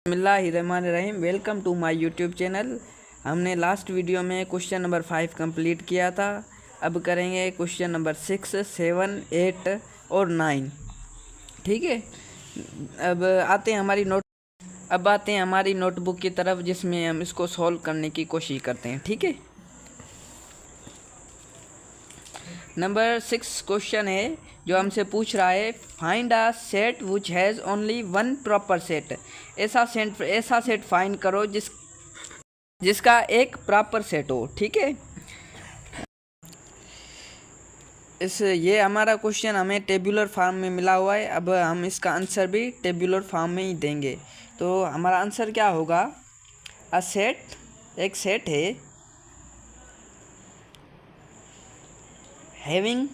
बिस्मिल्लाहिर्रहमानिर्रहीम। Welcome to my YouTube channel. हमने last video में क्वेश्चन नंबर 5 कंप्लीट किया था। अब करेंगे क्वेश्चन नंबर 6, 7, 8 और 9। ठीक है। अब आते हैं हमारी नोटबुक की तरफ, जिसमें हम इसको सॉल्व करने की कोशिश करते हैं। ठीक है। नंबर 6 क्वेश्चन है जो हमसे पूछ रहा है, find a set which has only one proper set. ऐसा सेट फाइंड करो जिसका एक प्रॉपर सेट हो। ठीक है। ये हमारा क्वेश्चन हमें टेबुलर फॉर्म में मिला हुआ है। अब हम इसका आंसर भी टेबुलर फॉर्म में ही देंगे। तो हमारा आंसर क्या होगा? एक सेट है having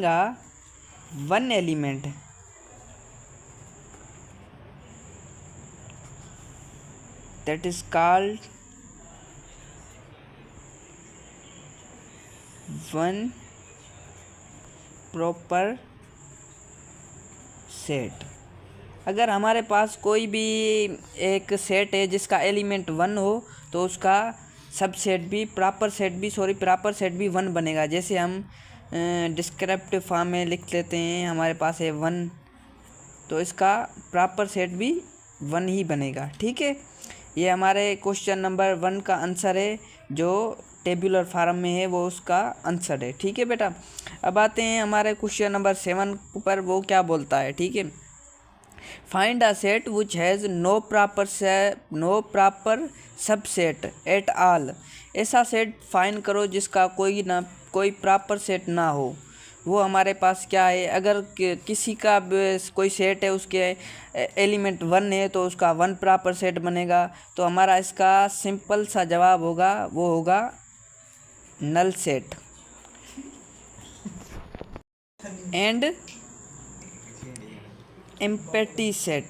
a one element that is called one proper set. अगर हमारे पास कोई भी एक सेट है जिसका एलिमेंट 1 हो तो उसका प्रॉपर सेट भी 1 बनेगा। जैसे हम डिस्क्रिप्टिव फॉर्म में लिख लेते हैं, हमारे पास है 1, तो इसका प्रॉपर सेट भी 1 ही बनेगा। ठीक है। ये हमारे क्वेश्चन नंबर 1 का आंसर है, जो टेबुलर फॉर्म में है वो उसका आंसर है। ठीक है बेटा। अब आते हैं हमारे क्वेश्चन नंबर 7 पर। वो क्या बोलता है? ठीक है। Find a set which has no proper subset at all. ऐसा सेट फाइंड करो जिसका कोई प्रॉपर सेट ना हो। वो हमारे पास क्या है? अगर किसी का कोई सेट है, उसके एलिमेंट 1 है तो उसका 1 प्रॉपर सेट बनेगा। तो हमारा इसका सिंपल सा जवाब होगा, वो होगा null set and empty set.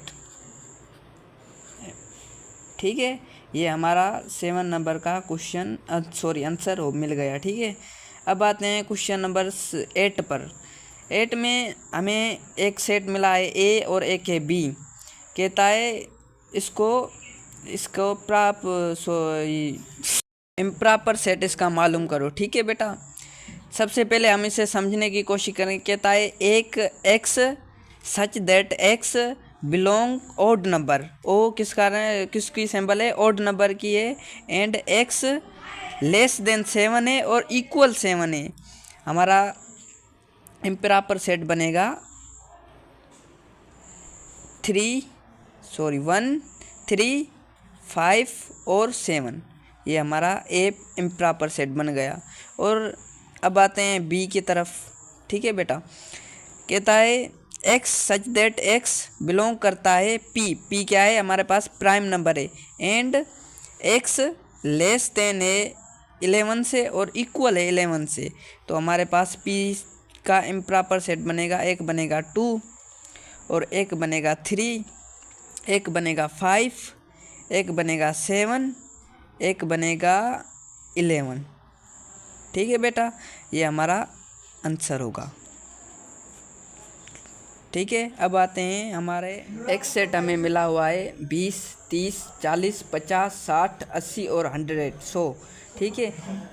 ठीक है। ये हमारा 7 नंबर का आंसर मिल गया। ठीक है। अब आते हैं क्वेश्चन नंबर 8 पर। 8 में हमें एक सेट मिला है ए और एक है बी। कहता है इसको इम्प्रॉपर सेट इसका मालूम करो। ठीक है बेटा। सबसे पहले हम इसे समझने की कोशिश करेंगे। कहता है एक x such that x belong odd number. O किसकी सिंबल है? ओड नंबर की है। एंड एक्स लेस देन 7 है और इक्वल 7 है। हमारा इम्प्रॉपर सेट बनेगा 1, 3, 5 और 7। ये हमारा इम्प्रॉपर सेट बन गया। और अब आते हैं बी की तरफ। ठीक है बेटा। कहता है x such that x belong करता है पी क्या है? हमारे पास प्राइम नंबर है। एंड एक्स लेस देन है 11 से और इक्वल है 11 से। तो हमारे पास पी का इम्प्रॉपर सेट बनेगा, एक बनेगा 2 और एक बनेगा 3, एक बनेगा 5, एक बनेगा 7, एक बनेगा 11। ठीक है बेटा। ये हमारा आंसर होगा। ठीक है। अब आते हैं हमारे एक सेट हमें मिला हुआ है 20, 30, 40, 50, 60, 80 और 100। ठीक है।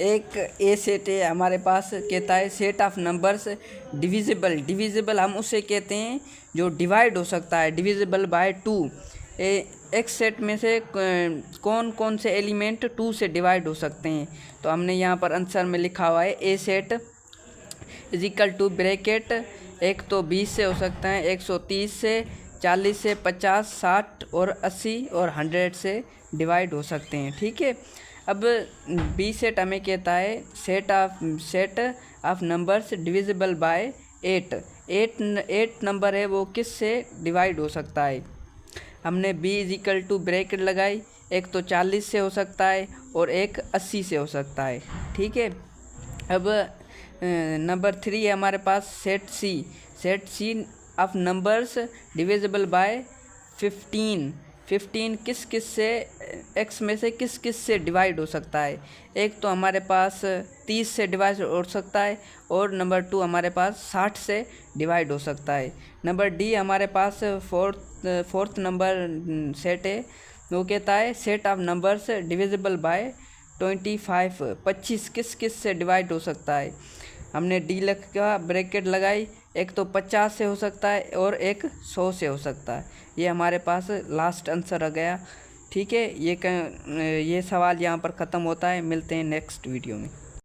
एक ए सेट है हमारे पास। कहता है सेट ऑफ नंबर्स डिविजिबल हम उसे कहते हैं जो डिवाइड हो सकता है, डिविजिबल बाय 2। एक सेट में से कौन कौन से एलिमेंट 2 से डिवाइड हो सकते हैं? तो हमने यहाँ पर आंसर में लिखा हुआ है A set is equal to bracket, एक तो 20 से हो सकता है, 130 से, 40 से, 50, 60 और 80 और 100 से डिवाइड हो सकते हैं। ठीक है। अब बी सेट हमें कहता है set of numbers divisible by 8 number है, वो किस से डिवाइड हो सकता है? हमने B is equal to bracket लगाई, एक तो 40 से हो सकता है और एक 80 से हो सकता है। ठीक है। अब नंबर 3 है हमारे पास set C of numbers divisible by 15। 15 किस किस से x में से किस किस से डिवाइड हो सकता है। एक तो हमारे पास 30 से डिवाइड हो सकता है और नंबर 2 हमारे पास 60 से डिवाइड हो सकता है। नंबर डी हमारे पास फोर्थ नंबर सेट है, वो कहता है set of numbers divisible bye 25 25 किस किस से डिवाइड हो सकता है। हमने डी लग का ब्रैकेट लगाई, एक तो 50 से हो सकता है और एक 100 से हो सकता है। ये हमारे पास लास्ट आंसर आ गया। ठीक है, ये सवाल यहाँ पर ख़त्म होता है। मिलते हैं नेक्स्ट वीडियो में।